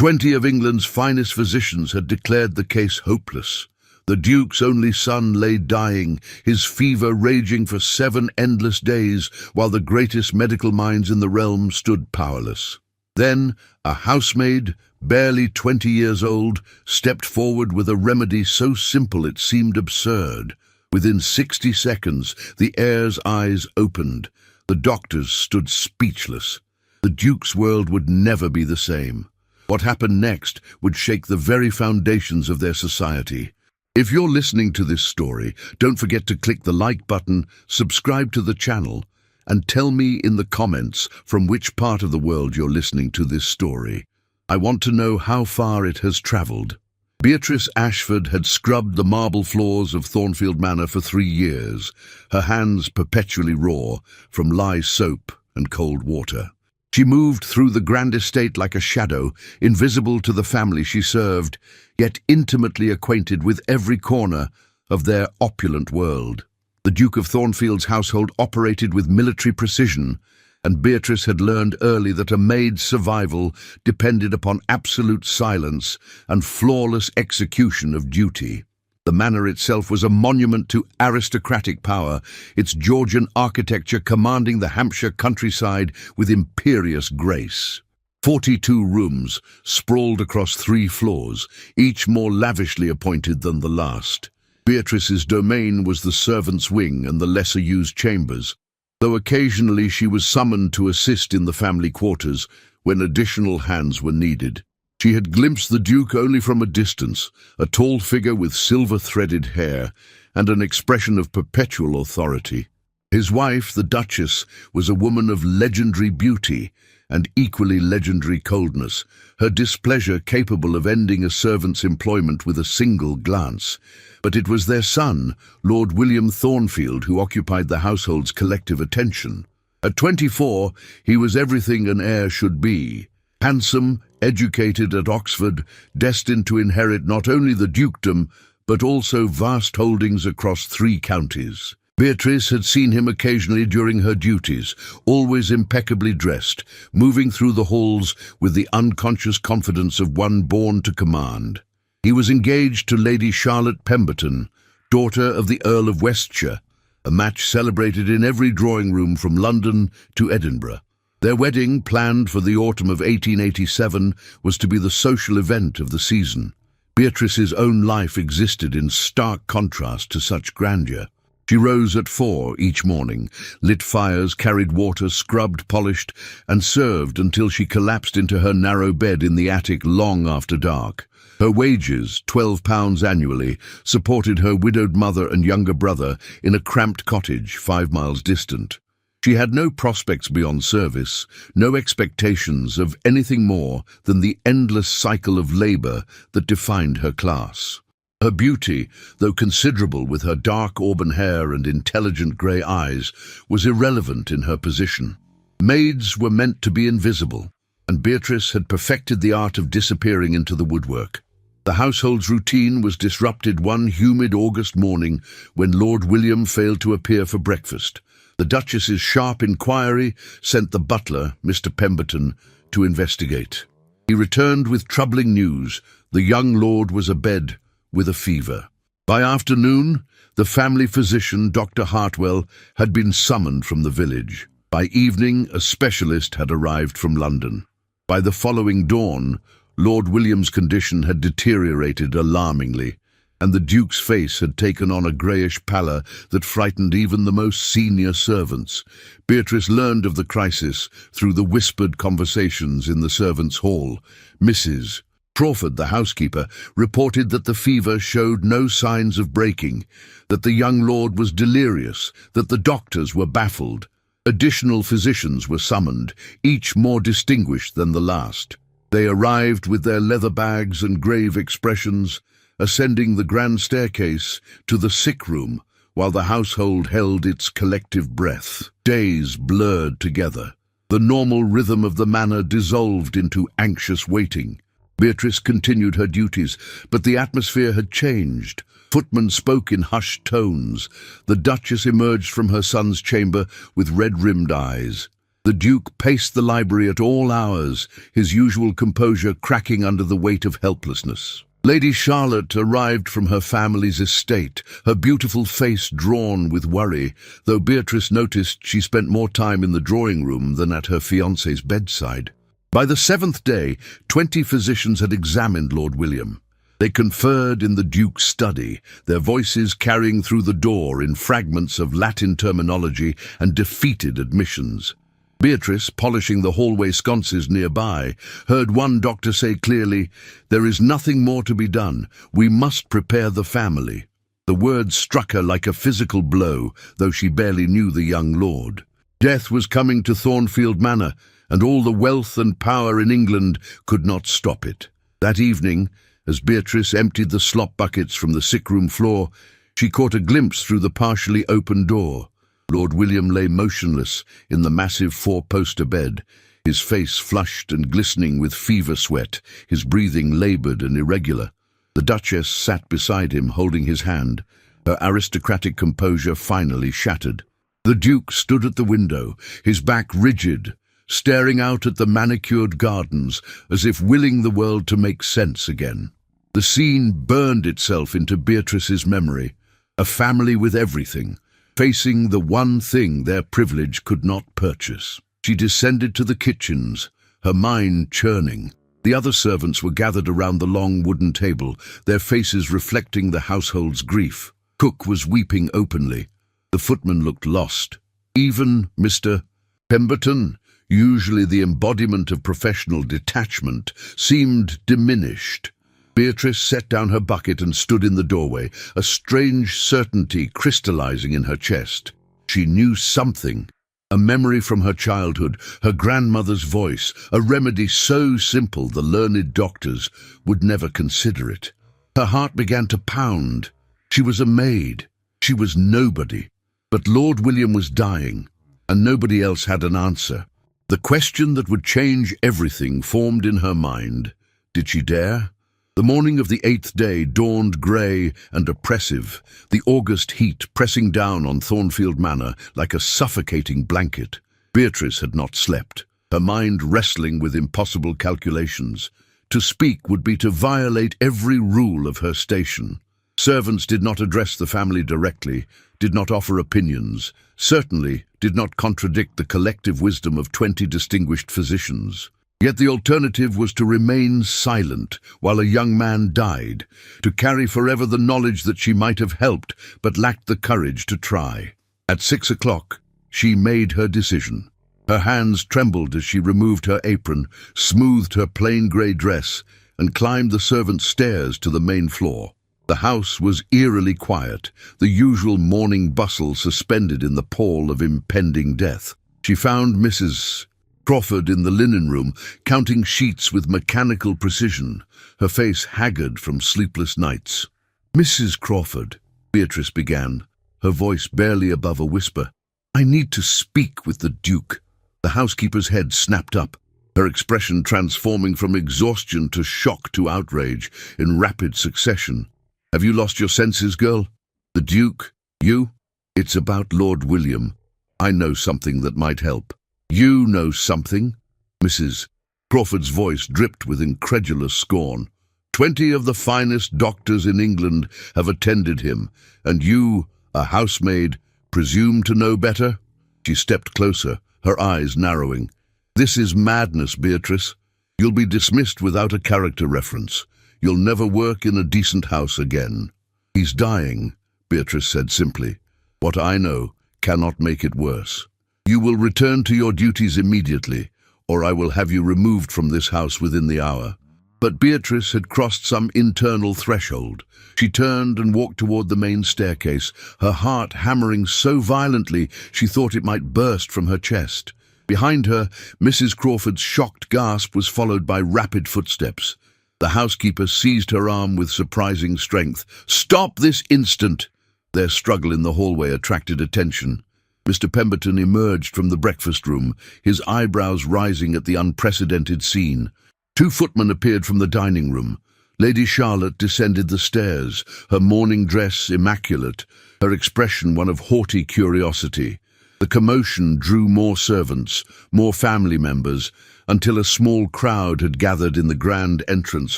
20 of England's finest physicians had declared the case hopeless. The Duke's only son lay dying, his fever raging for 7 endless days, while the greatest medical minds in the realm stood powerless. Then, a housemaid, barely 20 years old, stepped forward with a remedy so simple it seemed absurd. Within 60 seconds, the heir's eyes opened. The doctors stood speechless. The Duke's world would never be the same. What happened next would shake the very foundations of their society. If you're listening to this story, don't forget to click the like button, subscribe to the channel, and tell me in the comments from which part of the world you're listening to this story. I want to know how far it has travelled. Beatrice Ashford had scrubbed the marble floors of Thornfield Manor for 3 years, her hands perpetually raw from lye soap and cold water. She moved through the grand estate like a shadow, invisible to the family she served, yet intimately acquainted with every corner of their opulent world. The Duke of Thornfield's household operated with military precision, and Beatrice had learned early that a maid's survival depended upon absolute silence and flawless execution of duty. The manor itself was a monument to aristocratic power, its Georgian architecture commanding the Hampshire countryside with imperious grace. 42 rooms sprawled across 3 floors, each more lavishly appointed than the last. Beatrice's domain was the servants' wing and the lesser-used chambers, though occasionally she was summoned to assist in the family quarters when additional hands were needed. She had glimpsed the Duke only from a distance, a tall figure with silver-threaded hair and an expression of perpetual authority. His wife, the Duchess, was a woman of legendary beauty and equally legendary coldness, her displeasure capable of ending a servant's employment with a single glance. But it was their son, Lord William Thornfield, who occupied the household's collective attention. At 24, he was everything an heir should be. Handsome, educated at Oxford, destined to inherit not only the dukedom, but also vast holdings across 3 counties. Beatrice had seen him occasionally during her duties, always impeccably dressed, moving through the halls with the unconscious confidence of one born to command. He was engaged to Lady Charlotte Pemberton, daughter of the Earl of Westshire, a match celebrated in every drawing room from London to Edinburgh. Their wedding, planned for the autumn of 1887, was to be the social event of the season. Beatrice's own life existed in stark contrast to such grandeur. She rose at 4 each morning, lit fires, carried water, scrubbed, polished, and served until she collapsed into her narrow bed in the attic long after dark. Her wages, £12 annually, supported her widowed mother and younger brother in a cramped cottage 5 miles distant. She had no prospects beyond service, no expectations of anything more than the endless cycle of labour that defined her class. Her beauty, though considerable with her dark auburn hair and intelligent grey eyes, was irrelevant in her position. Maids were meant to be invisible, and Beatrice had perfected the art of disappearing into the woodwork. The household's routine was disrupted one humid August morning when Lord William failed to appear for breakfast. The Duchess's sharp inquiry sent the butler, Mr. Pemberton, to investigate. He returned with troubling news. The young lord was abed with a fever. By afternoon, the family physician, Dr. Hartwell, had been summoned from the village. By evening, a specialist had arrived from London. By the following dawn, Lord William's condition had deteriorated alarmingly, and the Duke's face had taken on a greyish pallor that frightened even the most senior servants. Beatrice learned of the crisis through the whispered conversations in the servants' hall. Mrs. Crawford, the housekeeper, reported that the fever showed no signs of breaking, that the young lord was delirious, that the doctors were baffled. Additional physicians were summoned, each more distinguished than the last. They arrived with their leather bags and grave expressions, ascending the grand staircase to the sick room while the household held its collective breath. Days blurred together. The normal rhythm of the manor dissolved into anxious waiting. Beatrice continued her duties, but the atmosphere had changed. Footmen spoke in hushed tones. The Duchess emerged from her son's chamber with red-rimmed eyes. The Duke paced the library at all hours, his usual composure cracking under the weight of helplessness. Lady Charlotte arrived from her family's estate, her beautiful face drawn with worry, though Beatrice noticed she spent more time in the drawing room than at her fiancé's bedside. By the 7th day, 20 physicians had examined Lord William. They conferred in the Duke's study, their voices carrying through the door in fragments of Latin terminology and defeated admissions. Beatrice, polishing the hallway sconces nearby, heard one doctor say clearly, "There is nothing more to be done. We must prepare the family." The words struck her like a physical blow, though she barely knew the young lord. Death was coming to Thornfield Manor, and all the wealth and power in England could not stop it. That evening, as Beatrice emptied the slop buckets from the sick-room floor, she caught a glimpse through the partially open door. Lord William lay motionless in the massive four-poster bed, his face flushed and glistening with fever sweat, his breathing laboured and irregular. The Duchess sat beside him, holding his hand, her aristocratic composure finally shattered. The Duke stood at the window, his back rigid, staring out at the manicured gardens, as if willing the world to make sense again. The scene burned itself into Beatrice's memory, a family with everything, facing the one thing their privilege could not purchase. She descended to the kitchens, her mind churning. The other servants were gathered around the long wooden table, their faces reflecting the household's grief. Cook was weeping openly. The footman looked lost. Even Mr. Pemberton, usually the embodiment of professional detachment, seemed diminished. Beatrice set down her bucket and stood in the doorway, a strange certainty crystallizing in her chest. She knew something, a memory from her childhood, her grandmother's voice, a remedy so simple the learned doctors would never consider it. Her heart began to pound. She was a maid. She was nobody. But Lord William was dying, and nobody else had an answer. The question that would change everything formed in her mind. Did she dare? The morning of the 8th day dawned grey and oppressive, the August heat pressing down on Thornfield Manor like a suffocating blanket. Beatrice had not slept, her mind wrestling with impossible calculations. To speak would be to violate every rule of her station. Servants did not address the family directly, did not offer opinions, certainly did not contradict the collective wisdom of 20 distinguished physicians. Yet the alternative was to remain silent while a young man died, to carry forever the knowledge that she might have helped but lacked the courage to try. At 6 o'clock, she made her decision. Her hands trembled as she removed her apron, smoothed her plain grey dress, and climbed the servants' stairs to the main floor. The house was eerily quiet, the usual morning bustle suspended in the pall of impending death. She found Mrs. Crawford in the linen room, counting sheets with mechanical precision, her face haggard from sleepless nights. "Mrs. Crawford," Beatrice began, her voice barely above a whisper, "I need to speak with the Duke." The housekeeper's head snapped up, her expression transforming from exhaustion to shock to outrage in rapid succession. "Have you lost your senses, girl? The Duke? You? It's about Lord William. I know something that might help." "You know something?" Mrs. Crawford's voice dripped with incredulous scorn. 20 of the finest doctors in England have attended him, and you, a housemaid, presume to know better? She stepped closer, her eyes narrowing. "This is madness, Beatrice. You'll be dismissed without a character reference. You'll never work in a decent house again." "He's dying," Beatrice said simply. "What I know cannot make it worse. You will return to your duties immediately, or I will have you removed from this house within the hour." But Beatrice had crossed some internal threshold. She turned and walked toward the main staircase, her heart hammering so violently she thought it might burst from her chest. Behind her, Mrs. Crawford's shocked gasp was followed by rapid footsteps. The housekeeper seized her arm with surprising strength. "Stop this instant!" Their struggle in the hallway attracted attention. Mr. Pemberton emerged from the breakfast room, his eyebrows rising at the unprecedented scene. 2 footmen appeared from the dining room. Lady Charlotte descended the stairs, her morning dress immaculate, her expression one of haughty curiosity. The commotion drew more servants, more family members, until a small crowd had gathered in the grand entrance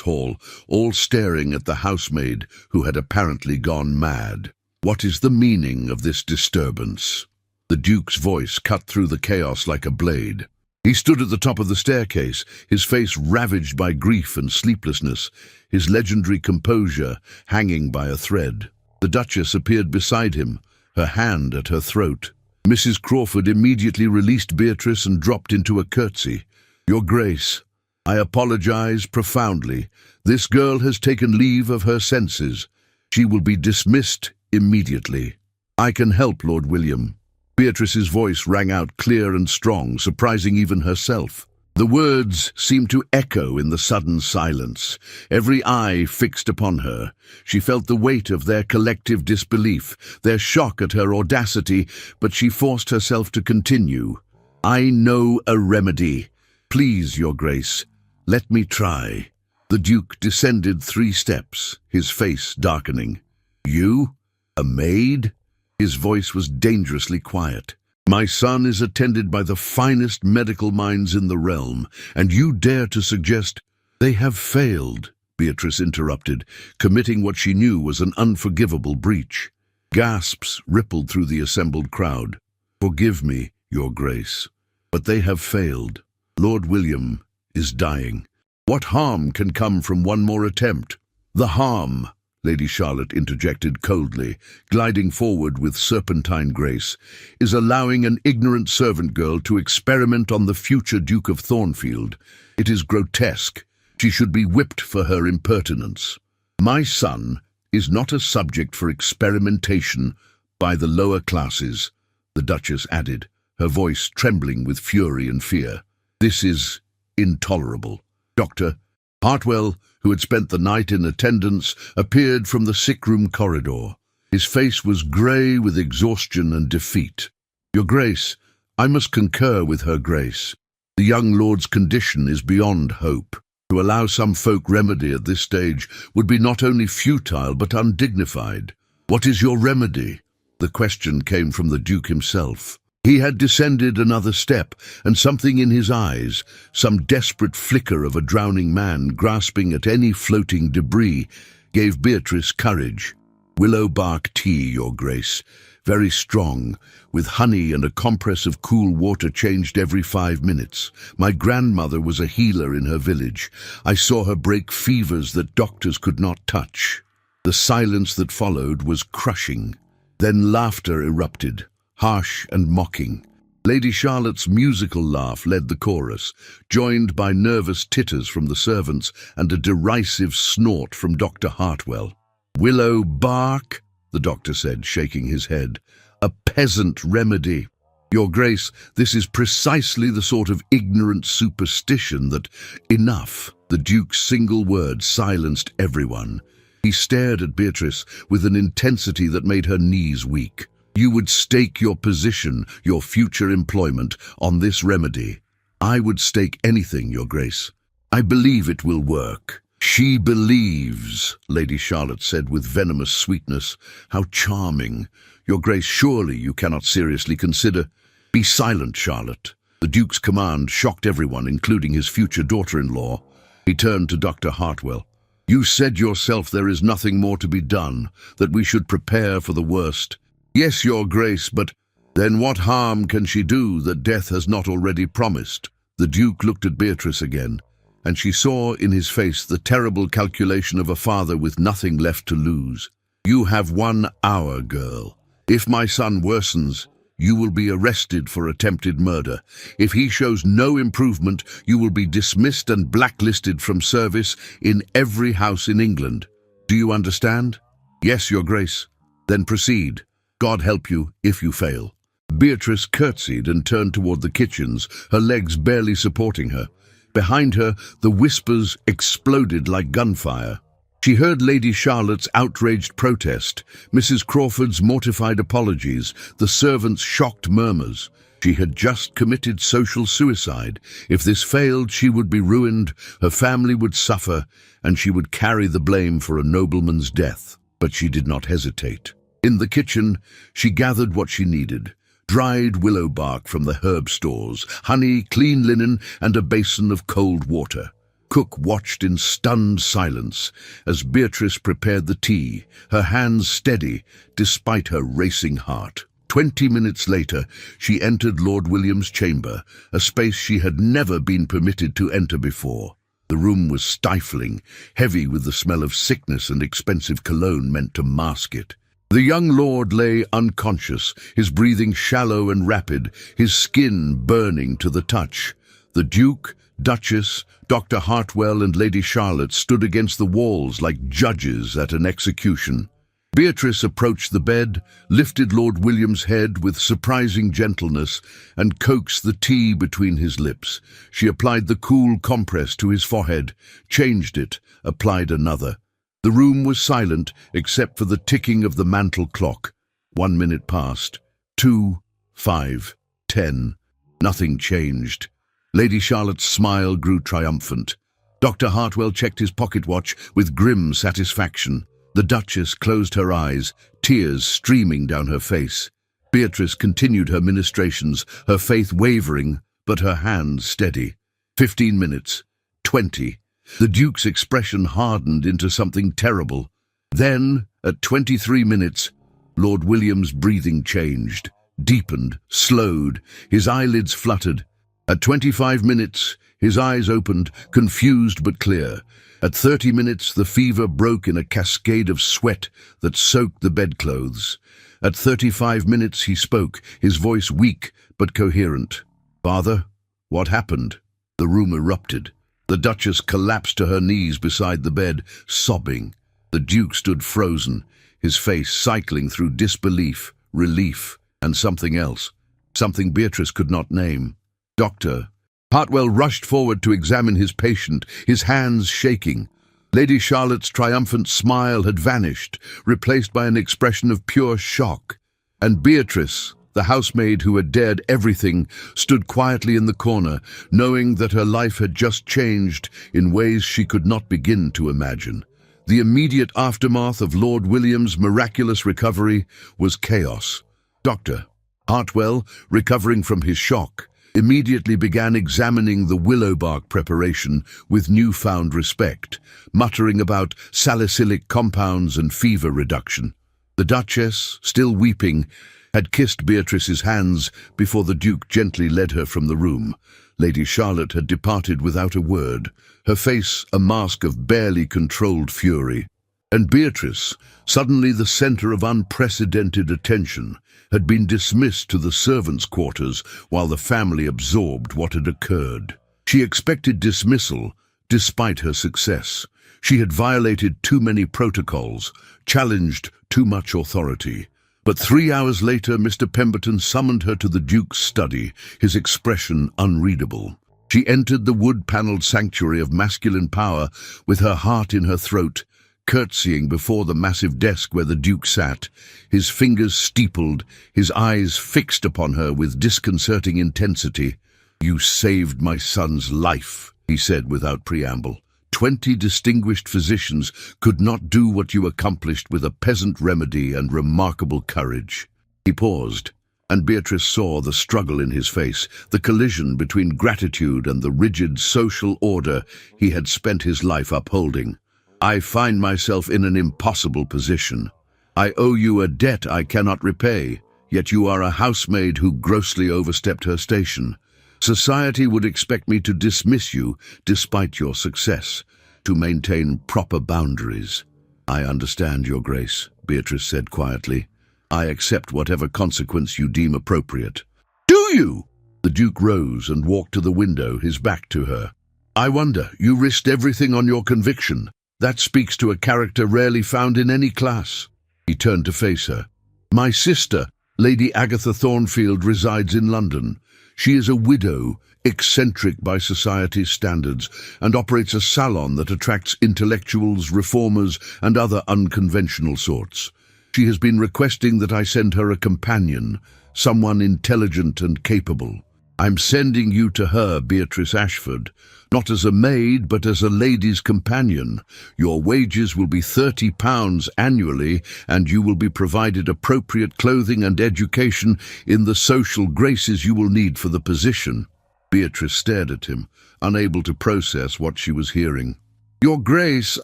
hall, all staring at the housemaid who had apparently gone mad. "What is the meaning of this disturbance?" The Duke's voice cut through the chaos like a blade. He stood at the top of the staircase, his face ravaged by grief and sleeplessness, his legendary composure hanging by a thread. The Duchess appeared beside him, her hand at her throat. Mrs. Crawford immediately released Beatrice and dropped into a curtsy. "Your Grace, I apologize profoundly. This girl has taken leave of her senses. She will be dismissed immediately." "I can help, Lord William." Beatrice's voice rang out clear and strong, surprising even herself. The words seemed to echo in the sudden silence, every eye fixed upon her. She felt the weight of their collective disbelief, their shock at her audacity, but she forced herself to continue. "I know a remedy. Please, Your Grace, let me try." The Duke descended 3 steps, his face darkening. "You? A maid?" His voice was dangerously quiet. "My son is attended by the finest medical minds in the realm, and you dare to suggest—" "They have failed," Beatrice interrupted, committing what she knew was an unforgivable breach. Gasps rippled through the assembled crowd. "Forgive me, Your Grace, but they have failed. Lord William is dying. What harm can come from one more attempt?" "The harm," Lady Charlotte interjected coldly, gliding forward with serpentine grace, "is allowing an ignorant servant girl to experiment on the future Duke of Thornfield. It is grotesque. She should be whipped for her impertinence." "My son is not a subject for experimentation by the lower classes," the Duchess added, her voice trembling with fury and fear. "This is intolerable." Dr. Hartwell, who had spent the night in attendance, appeared from the sick-room corridor. His face was grey with exhaustion and defeat. "Your Grace, I must concur with Her Grace. The young lord's condition is beyond hope. To allow some folk remedy at this stage would be not only futile but undignified." "What is your remedy?" The question came from the Duke himself. He had descended another step, and something in his eyes, some desperate flicker of a drowning man grasping at any floating debris, gave Beatrice courage. "Willow bark tea, Your Grace. Very strong, with honey and a compress of cool water changed every 5 minutes. My grandmother was a healer in her village. I saw her break fevers that doctors could not touch." The silence that followed was crushing. Then laughter erupted, harsh and mocking. Lady Charlotte's musical laugh led the chorus, joined by nervous titters from the servants and a derisive snort from Dr. Hartwell. "Willow bark?" the doctor said, shaking his head. "A peasant remedy. Your Grace, this is precisely the sort of ignorant superstition that—" "Enough!" The Duke's single word silenced everyone. He stared at Beatrice with an intensity that made her knees weak. "You would stake your position, your future employment, on this remedy." "I would stake anything, Your Grace. I believe it will work." "She believes," Lady Charlotte said with venomous sweetness. "How charming. Your Grace, surely you cannot seriously consider—" "Be silent, Charlotte." The Duke's command shocked everyone, including his future daughter-in-law. He turned to Dr. Hartwell. "You said yourself there is nothing more to be done, that we should prepare for the worst." "Yes, Your Grace, but—" "Then what harm can she do that death has not already promised?" The Duke looked at Beatrice again, and she saw in his face the terrible calculation of a father with nothing left to lose. "You have 1 hour, girl. If my son worsens, you will be arrested for attempted murder. If he shows no improvement, you will be dismissed and blacklisted from service in every house in England. Do you understand?" "Yes, Your Grace." "Then proceed. God help you if you fail." Beatrice curtsied and turned toward the kitchens, her legs barely supporting her. Behind her, the whispers exploded like gunfire. She heard Lady Charlotte's outraged protest, Mrs. Crawford's mortified apologies, the servants' shocked murmurs. She had just committed social suicide. If this failed, she would be ruined, her family would suffer, and she would carry the blame for a nobleman's death. But she did not hesitate. In the kitchen, she gathered what she needed: dried willow bark from the herb stores, honey, clean linen, and a basin of cold water. Cook watched in stunned silence as Beatrice prepared the tea, her hands steady despite her racing heart. 20 minutes later, she entered Lord William's chamber, a space she had never been permitted to enter before. The room was stifling, heavy with the smell of sickness and expensive cologne meant to mask it. The young lord lay unconscious, his breathing shallow and rapid, his skin burning to the touch. The Duke, Duchess, Dr. Hartwell and Lady Charlotte stood against the walls like judges at an execution. Beatrice approached the bed, lifted Lord William's head with surprising gentleness, and coaxed the tea between his lips. She applied the cool compress to his forehead, changed it, applied another. The room was silent except for the ticking of the mantel clock. 1 minute passed. 2, 5, 10. Nothing changed. Lady Charlotte's smile grew triumphant. Dr. Hartwell checked his pocket watch with grim satisfaction. The Duchess closed her eyes, tears streaming down her face. Beatrice continued her ministrations, her faith wavering, but her hands steady. 15 minutes. 20. The Duke's expression hardened into something terrible. Then, at 23 minutes, Lord William's breathing changed, deepened, slowed, his eyelids fluttered. At 25 minutes, his eyes opened, confused but clear. At 30 minutes, the fever broke in a cascade of sweat that soaked the bedclothes. At 35 minutes, he spoke, his voice weak but coherent. "Father, what happened?" The room erupted. The Duchess collapsed to her knees beside the bed, sobbing. The Duke stood frozen, his face cycling through disbelief, relief, and something else, something Beatrice could not name. "Doctor." Hartwell rushed forward to examine his patient, his hands shaking. Lady Charlotte's triumphant smile had vanished, replaced by an expression of pure shock. And Beatrice, the housemaid who had dared everything, stood quietly in the corner, knowing that her life had just changed in ways she could not begin to imagine. The immediate aftermath of Lord William's miraculous recovery was chaos. Dr. Hartwell, recovering from his shock, immediately began examining the willow bark preparation with newfound respect, muttering about salicylic compounds and fever reduction. The Duchess, still weeping, had kissed Beatrice's hands before the Duke gently led her from the room. Lady Charlotte had departed without a word, her face a mask of barely controlled fury. And Beatrice, suddenly the center of unprecedented attention, had been dismissed to the servants' quarters while the family absorbed what had occurred. She expected dismissal, despite her success. She had violated too many protocols, challenged too much authority. But 3 hours later, Mr. Pemberton summoned her to the Duke's study, his expression unreadable. She entered the wood-paneled sanctuary of masculine power with her heart in her throat, curtsying before the massive desk where the Duke sat, his fingers steepled, his eyes fixed upon her with disconcerting intensity. "You saved my son's life," he said without preamble. 20 distinguished physicians could not do what you accomplished with a peasant remedy and remarkable courage. He paused, and Beatrice saw the struggle in his face, the collision between gratitude and the rigid social order he had spent his life upholding. "I find myself in an impossible position. I owe you a debt I cannot repay, yet you are a housemaid who grossly overstepped her station. Society would expect me to dismiss you despite your success, to maintain proper boundaries." "I understand, Your Grace," Beatrice said quietly. "I accept whatever consequence you deem appropriate." "Do you?" The Duke rose and walked to the window, his back to her. "I wonder, you risked everything on your conviction. That speaks to a character rarely found in any class." He turned to face her. "My sister, Lady Agatha Thornfield, resides in London. She is a widow, eccentric by society's standards, and operates a salon that attracts intellectuals, reformers, and other unconventional sorts. She has been requesting that I send her a companion, someone intelligent and capable." I'm sending you to her, Beatrice Ashford, not as a maid, but as a lady's companion. Your wages will be £30 annually, and you will be provided appropriate clothing and education in the social graces you will need for the position." Beatrice stared at him, unable to process what she was hearing. "Your Grace,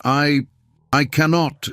I cannot.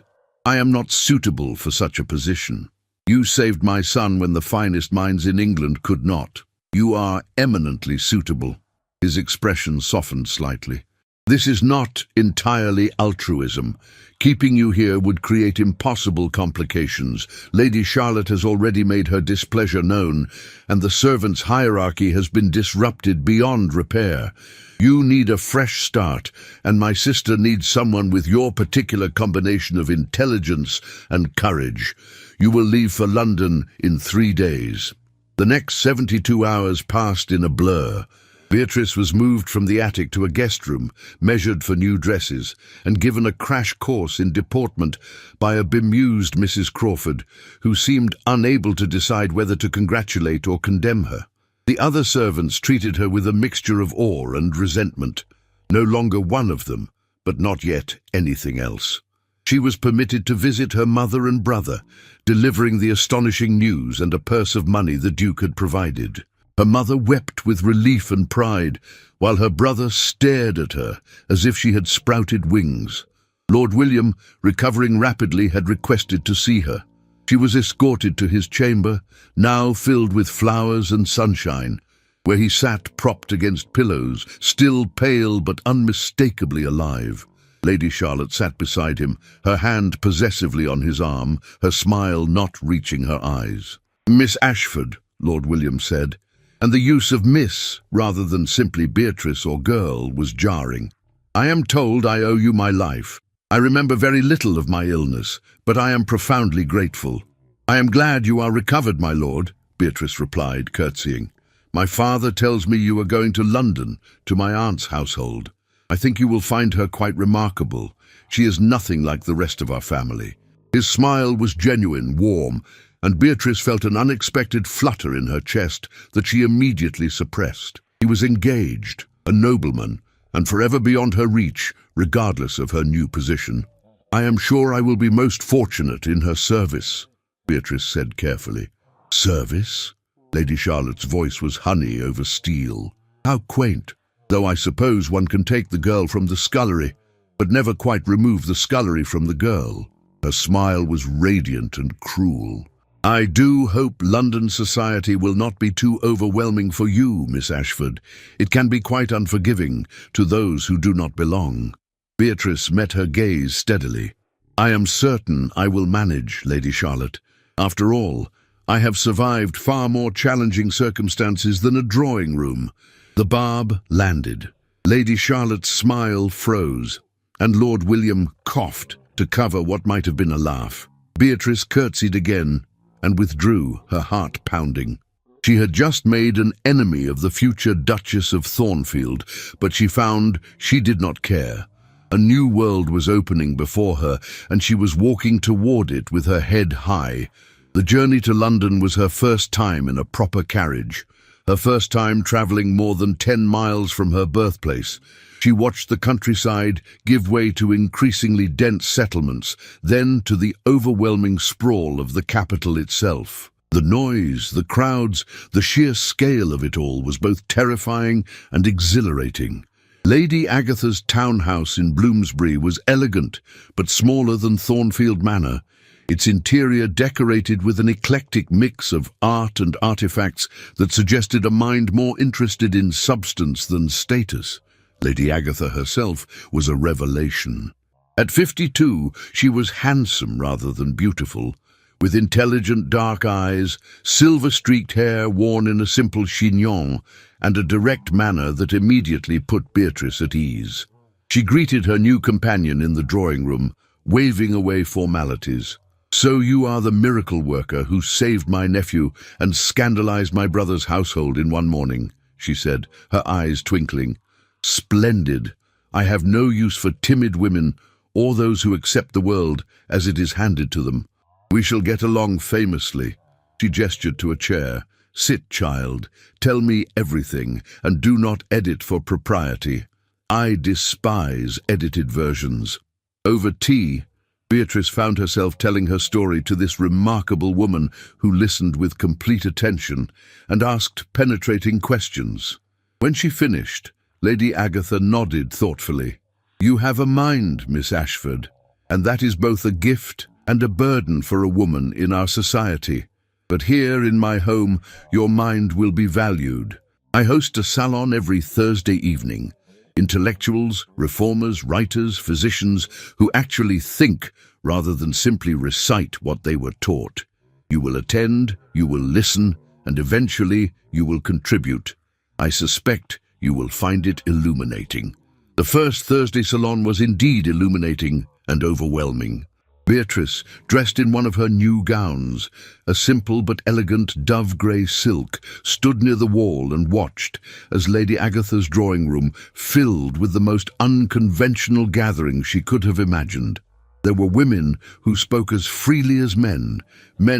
I am not suitable for such a position. You saved my son when the finest minds in England could not. You are eminently suitable." His expression softened slightly. "This is not entirely altruism. Keeping you here would create impossible complications. Lady Charlotte has already made her displeasure known, and the servants' hierarchy has been disrupted beyond repair. You need a fresh start, and my sister needs someone with your particular combination of intelligence and courage. You will leave for London in 3 days." The next 72 hours passed in a blur. Beatrice was moved from the attic to a guest room, measured for new dresses, and given a crash course in deportment by a bemused Mrs. Crawford, who seemed unable to decide whether to congratulate or condemn her. The other servants treated her with a mixture of awe and resentment. No longer one of them, but not yet anything else. She was permitted to visit her mother and brother, delivering the astonishing news and a purse of money the Duke had provided. Her mother wept with relief and pride, while her brother stared at her as if she had sprouted wings. Lord William, recovering rapidly, had requested to see her. She was escorted to his chamber, now filled with flowers and sunshine, where he sat propped against pillows, still pale but unmistakably alive. Lady Charlotte sat beside him, her hand possessively on his arm, her smile not reaching her eyes. "Miss Ashford," Lord William said, and the use of Miss, rather than simply Beatrice or girl, was jarring. "I am told I owe you my life. I remember very little of my illness, but I am profoundly grateful." "I am glad you are recovered, my lord," Beatrice replied, curtsying. "My father tells me you are going to London, to my aunt's household. I think you will find her quite remarkable. She is nothing like the rest of our family." His smile was genuine, warm, and Beatrice felt an unexpected flutter in her chest that she immediately suppressed. He was engaged, a nobleman, and forever beyond her reach, regardless of her new position. "I am sure I will be most fortunate in her service," Beatrice said carefully. "Service?" Lady Charlotte's voice was honey over steel. "How quaint! Though I suppose one can take the girl from the scullery, but never quite remove the scullery from the girl." Her smile was radiant and cruel. "I do hope London society will not be too overwhelming for you, Miss Ashford. It can be quite unforgiving to those who do not belong." Beatrice met her gaze steadily. "I am certain I will manage, Lady Charlotte. After all, I have survived far more challenging circumstances than a drawing room." The barb landed. Lady Charlotte's smile froze, and Lord William coughed to cover what might have been a laugh. Beatrice curtsied again and withdrew, her heart pounding. She had just made an enemy of the future Duchess of Thornfield, but she found she did not care. A new world was opening before her, and she was walking toward it with her head high. The journey to London was her first time in a proper carriage, her first time travelling more than 10 miles from her birthplace. She watched the countryside give way to increasingly dense settlements, then to the overwhelming sprawl of the capital itself. The noise, the crowds, the sheer scale of it all was both terrifying and exhilarating. Lady Agatha's townhouse in Bloomsbury was elegant, but smaller than Thornfield Manor, its interior decorated with an eclectic mix of art and artifacts that suggested a mind more interested in substance than status. Lady Agatha herself was a revelation. At 52, she was handsome rather than beautiful, with intelligent dark eyes, silver-streaked hair worn in a simple chignon, and a direct manner that immediately put Beatrice at ease. She greeted her new companion in the drawing-room, waving away formalities. "So you are the miracle worker who saved my nephew and scandalized my brother's household in one morning," she said, her eyes twinkling. "Splendid. I have no use for timid women or those who accept the world as it is handed to them. We shall get along famously." She gestured to a chair, Sit, child, tell me everything, and do not edit for propriety. I despise edited versions. Over tea, Beatrice found herself telling her story to this remarkable woman who listened with complete attention and asked penetrating questions. When she finished, Lady Agatha nodded thoughtfully. "You have a mind, Miss Ashford, and that is both a gift and a burden for a woman in our society. But here in my home, your mind will be valued. I host a salon every Thursday evening. Intellectuals, reformers, writers, physicians who actually think rather than simply recite what they were taught. You will attend, you will listen, and eventually you will contribute. I suspect you will find it illuminating." The first Thursday salon was indeed illuminating and overwhelming. Beatrice, dressed in one of her new gowns, a simple but elegant dove-grey silk, stood near the wall and watched as Lady Agatha's drawing room filled with the most unconventional gathering she could have imagined. There were women who spoke as freely as men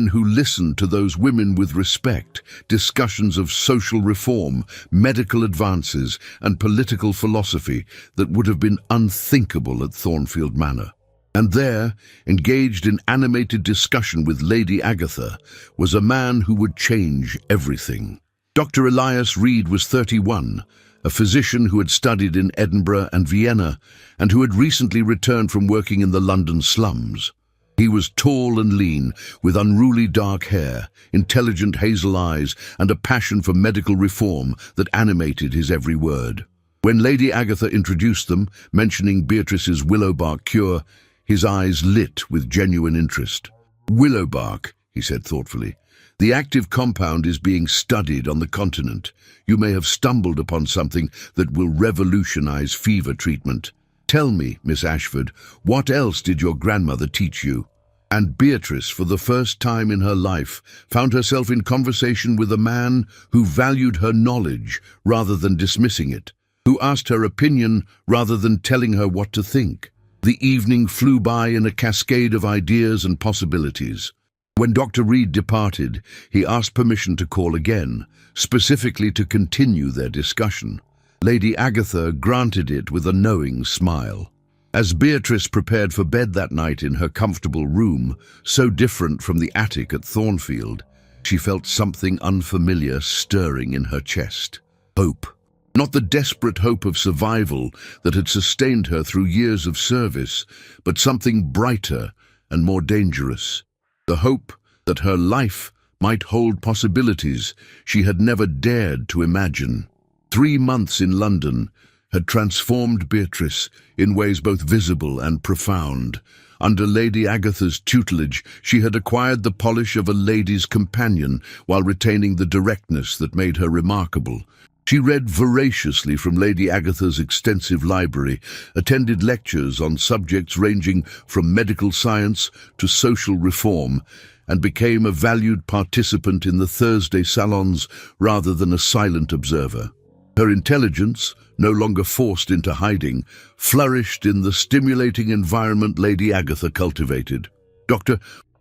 who listened to those women with respect, discussions of social reform, medical advances, and political philosophy that would have been unthinkable at Thornfield Manor. And there, engaged in animated discussion with Lady Agatha, was a man who would change everything. Dr. Elias Reed was 31, a physician who had studied in Edinburgh and Vienna, and who had recently returned from working in the London slums. He was tall and lean, with unruly dark hair, intelligent hazel eyes, and a passion for medical reform that animated his every word. When Lady Agatha introduced them, mentioning Beatrice's willowbark cure, his eyes lit with genuine interest. "Willowbark," he said thoughtfully. "The active compound is being studied on the continent. You may have stumbled upon something that will revolutionize fever treatment. Tell me, Miss Ashford, what else did your grandmother teach you?" And Beatrice, for the first time in her life, found herself in conversation with a man who valued her knowledge rather than dismissing it, who asked her opinion rather than telling her what to think. The evening flew by in a cascade of ideas and possibilities. When Dr. Reed departed, he asked permission to call again, specifically to continue their discussion. Lady Agatha granted it with a knowing smile. As Beatrice prepared for bed that night in her comfortable room, so different from the attic at Thornfield, she felt something unfamiliar stirring in her chest. Hope. Not the desperate hope of survival that had sustained her through years of service, but something brighter and more dangerous. The hope that her life might hold possibilities she had never dared to imagine. 3 months in London had transformed Beatrice in ways both visible and profound. Under Lady Agatha's tutelage, she had acquired the polish of a lady's companion while retaining the directness that made her remarkable. She read voraciously from Lady Agatha's extensive library, attended lectures on subjects ranging from medical science to social reform, and became a valued participant in the Thursday salons rather than a silent observer. Her intelligence, no longer forced into hiding, flourished in the stimulating environment Lady Agatha cultivated. Dr.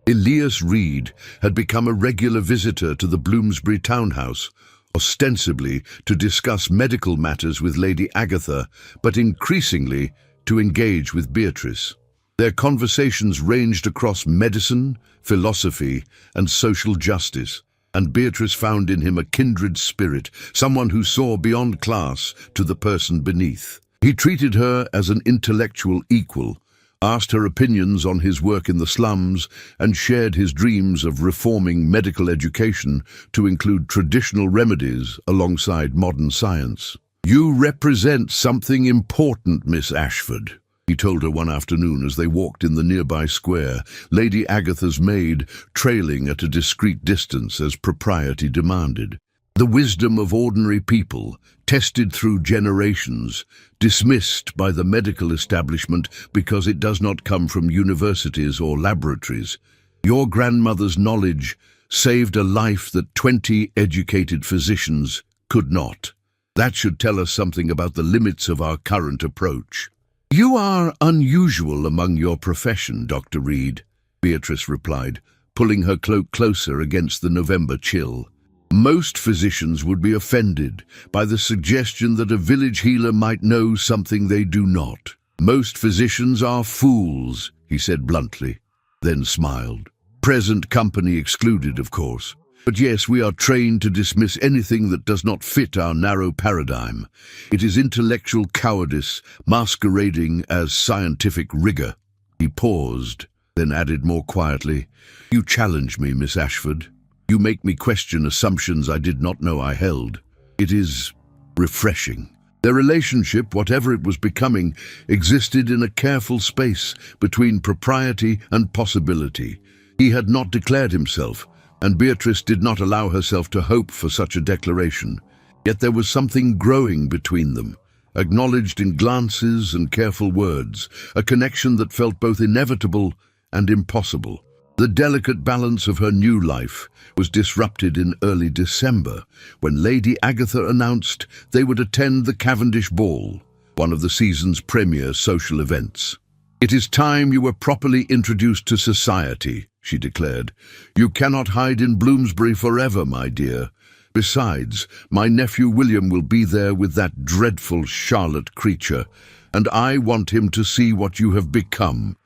Elias Reed had become a regular visitor to the Bloomsbury townhouse, ostensibly to discuss medical matters with Lady Agatha, but increasingly to engage with Beatrice. Their conversations ranged across medicine, philosophy, and social justice, and Beatrice found in him a kindred spirit, someone who saw beyond class to the person beneath. He treated her as an intellectual equal, asked her opinions on his work in the slums, and shared his dreams of reforming medical education to include traditional remedies alongside modern science. "You represent something important, Miss Ashford," he told her one afternoon as they walked in the nearby square, Lady Agatha's maid trailing at a discreet distance as propriety demanded. "The wisdom of ordinary people, tested through generations, dismissed by the medical establishment because it does not come from universities or laboratories. Your grandmother's knowledge saved a life that 20 educated physicians could not. That should tell us something about the limits of our current approach." "You are unusual among your profession, Dr. Reed," Beatrice replied, pulling her cloak closer against the November chill. Most physicians would be offended by the suggestion that a village healer might know something they do not. Most physicians are fools, he said bluntly, then smiled. Present company excluded, of course. But yes, we are trained to dismiss anything that does not fit our narrow paradigm. It is intellectual cowardice masquerading as scientific rigor. He paused, then added more quietly, "You challenge me, Miss Ashford. You make me question assumptions I did not know I held. It is refreshing." Their relationship, whatever it was becoming, existed in a careful space between propriety and possibility. He had not declared himself, and Beatrice did not allow herself to hope for such a declaration. Yet there was something growing between them, acknowledged in glances and careful words, a connection that felt both inevitable and impossible. The delicate balance of her new life was disrupted in early December, when Lady Agatha announced they would attend the Cavendish Ball, one of the season's premier social events. "It is time you were properly introduced to society," she declared. "You cannot hide in Bloomsbury forever, my dear. Besides, my nephew William will be there with that dreadful Charlotte creature, and I want him to see what you have become."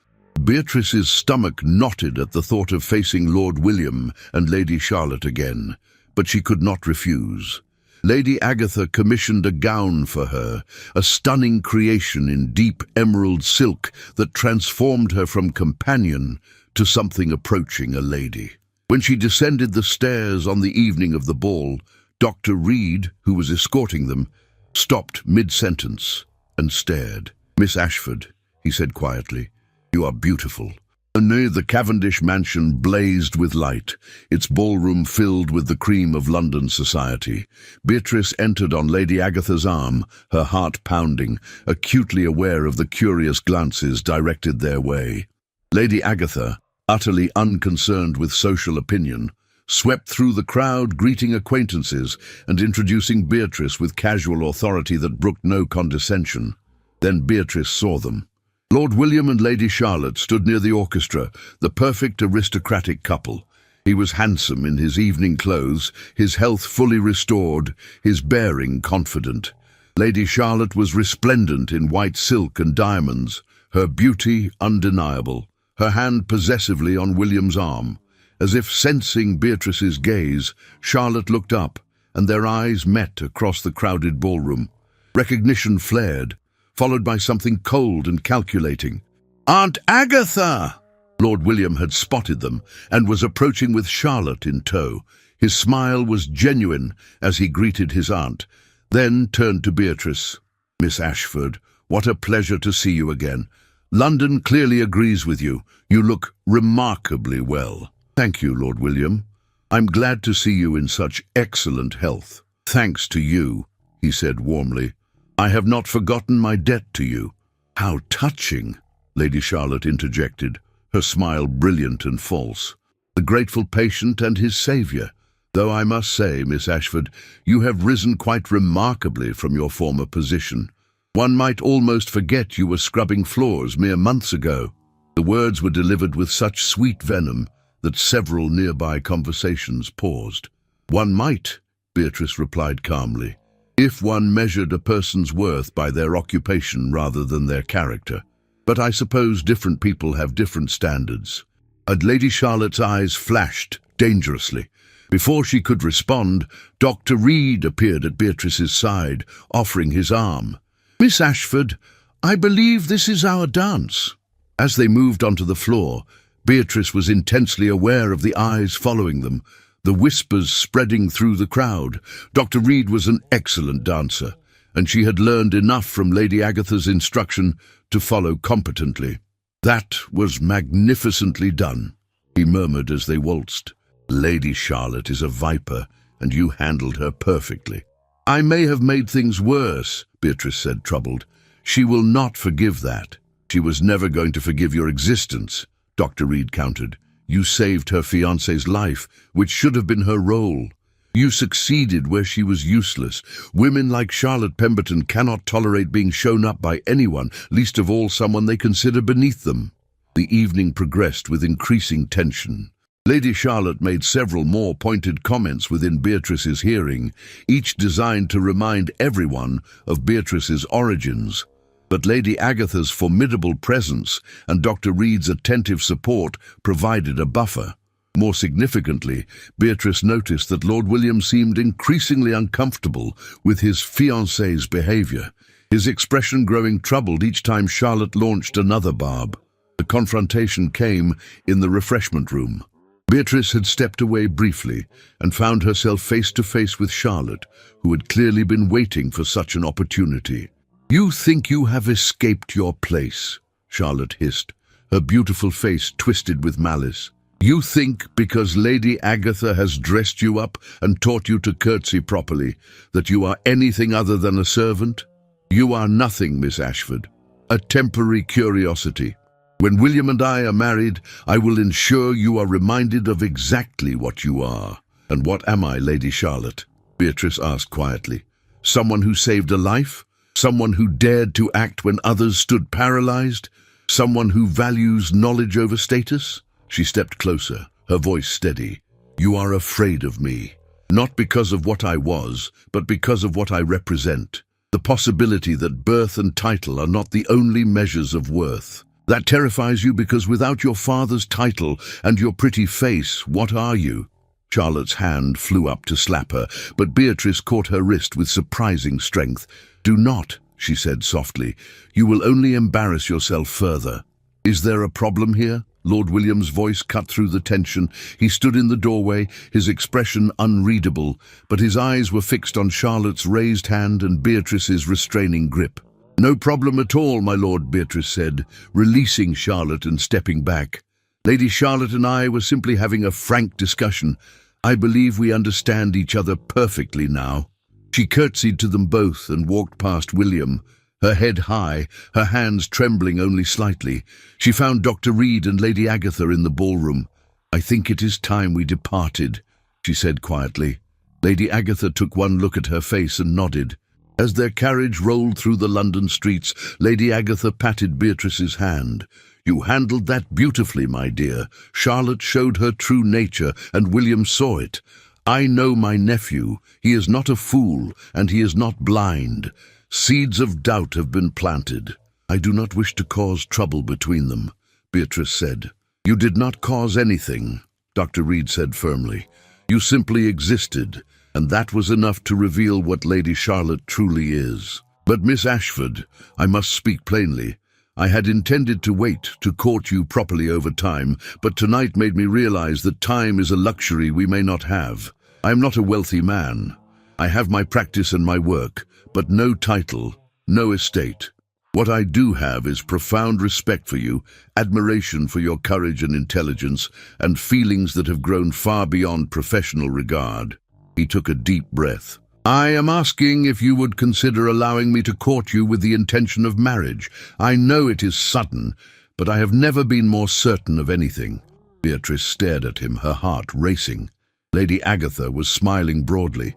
Beatrice's stomach knotted at the thought of facing Lord William and Lady Charlotte again, but she could not refuse. Lady Agatha commissioned a gown for her, a stunning creation in deep emerald silk that transformed her from companion to something approaching a lady. When she descended the stairs on the evening of the ball, Dr. Reed, who was escorting them, stopped mid-sentence and stared. "Miss Ashford," he said quietly, "you are beautiful." Near the Cavendish mansion blazed with light, its ballroom filled with the cream of London society. Beatrice entered on Lady Agatha's arm, her heart pounding, acutely aware of the curious glances directed their way. Lady Agatha, utterly unconcerned with social opinion, swept through the crowd, greeting acquaintances and introducing Beatrice with casual authority that brooked no condescension. Then Beatrice saw them. Lord William and Lady Charlotte stood near the orchestra, the perfect aristocratic couple. He was handsome in his evening clothes, his health fully restored, his bearing confident. Lady Charlotte was resplendent in white silk and diamonds, her beauty undeniable, her hand possessively on William's arm. As if sensing Beatrice's gaze, Charlotte looked up, and their eyes met across the crowded ballroom. Recognition flared, followed by something cold and calculating. "Aunt Agatha!" Lord William had spotted them and was approaching with Charlotte in tow. His smile was genuine as he greeted his aunt, then turned to Beatrice. "Miss Ashford, what a pleasure to see you again. London clearly agrees with you. You look remarkably well." "Thank you, Lord William. I'm glad to see you in such excellent health." "Thanks to you," he said warmly. "I have not forgotten my debt to you." "How touching," Lady Charlotte interjected, her smile brilliant and false. "The grateful patient and his saviour. Though I must say, Miss Ashford, you have risen quite remarkably from your former position. One might almost forget you were scrubbing floors mere months ago." The words were delivered with such sweet venom that several nearby conversations paused. "One might," Beatrice replied calmly, "if one measured a person's worth by their occupation rather than their character. But I suppose different people have different standards." And Lady Charlotte's eyes flashed dangerously. Before she could respond, Dr. Reed appeared at Beatrice's side, offering his arm. "Miss Ashford, I believe this is our dance." As they moved onto the floor, Beatrice was intensely aware of the eyes following them, the whispers spreading through the crowd. Dr. Reed was an excellent dancer, and she had learned enough from Lady Agatha's instruction to follow competently. "That was magnificently done," he murmured as they waltzed. "Lady Charlotte is a viper, and you handled her perfectly." "I may have made things worse," Beatrice said, troubled. "She will not forgive that." "She was never going to forgive your existence," Dr. Reed countered. "You saved her fiancé's life, which should have been her role. You succeeded where she was useless. Women like Charlotte Pemberton cannot tolerate being shown up by anyone, least of all someone they consider beneath them." The evening progressed with increasing tension. Lady Charlotte made several more pointed comments within Beatrice's hearing, each designed to remind everyone of Beatrice's origins. But Lady Agatha's formidable presence and Dr. Reed's attentive support provided a buffer. More significantly, Beatrice noticed that Lord William seemed increasingly uncomfortable with his fiancée's behavior, his expression growing troubled each time Charlotte launched another barb. The confrontation came in the refreshment room. Beatrice had stepped away briefly and found herself face to face with Charlotte, who had clearly been waiting for such an opportunity. "You think you have escaped your place," Charlotte hissed, her beautiful face twisted with malice. "You think because Lady Agatha has dressed you up and taught you to curtsy properly that you are anything other than a servant? You are nothing, Miss Ashford. A temporary curiosity. When William and I are married, I will ensure you are reminded of exactly what you are." "And what am I, Lady Charlotte?" Beatrice asked quietly. "Someone who saved a life? Someone who dared to act when others stood paralyzed? Someone who values knowledge over status?" She stepped closer, her voice steady. "You are afraid of me, not because of what I was, but because of what I represent. The possibility that birth and title are not the only measures of worth. That terrifies you because without your father's title and your pretty face, what are you?" Charlotte's hand flew up to slap her, but Beatrice caught her wrist with surprising strength. "Do not," she said softly. "You will only embarrass yourself further." "Is there a problem here?" Lord William's voice cut through the tension. He stood in the doorway, his expression unreadable, but his eyes were fixed on Charlotte's raised hand and Beatrice's restraining grip. "No problem at all, my lord," Beatrice said, releasing Charlotte and stepping back. "Lady Charlotte and I were simply having a frank discussion. I believe we understand each other perfectly now." She curtsied to them both and walked past William, her head high, her hands trembling only slightly. She found Dr. Reed and Lady Agatha in the ballroom. "I think it is time we departed," she said quietly. Lady Agatha took one look at her face and nodded. As their carriage rolled through the London streets, Lady Agatha patted Beatrice's hand. "You handled that beautifully, my dear. Charlotte showed her true nature, and William saw it. I know my nephew. He is not a fool, and he is not blind. Seeds of doubt have been planted." "I do not wish to cause trouble between them," Beatrice said. "You did not cause anything," Dr. Reed said firmly. "You simply existed, and that was enough to reveal what Lady Charlotte truly is. But Miss Ashford, I must speak plainly. I had intended to wait to court you properly over time, but tonight made me realize that time is a luxury we may not have. I am not a wealthy man. I have my practice and my work, but no title, no estate. What I do have is profound respect for you, admiration for your courage and intelligence, and feelings that have grown far beyond professional regard." He took a deep breath. "I am asking if you would consider allowing me to court you with the intention of marriage. I know it is sudden, but I have never been more certain of anything." Beatrice stared at him, her heart racing. Lady Agatha was smiling broadly.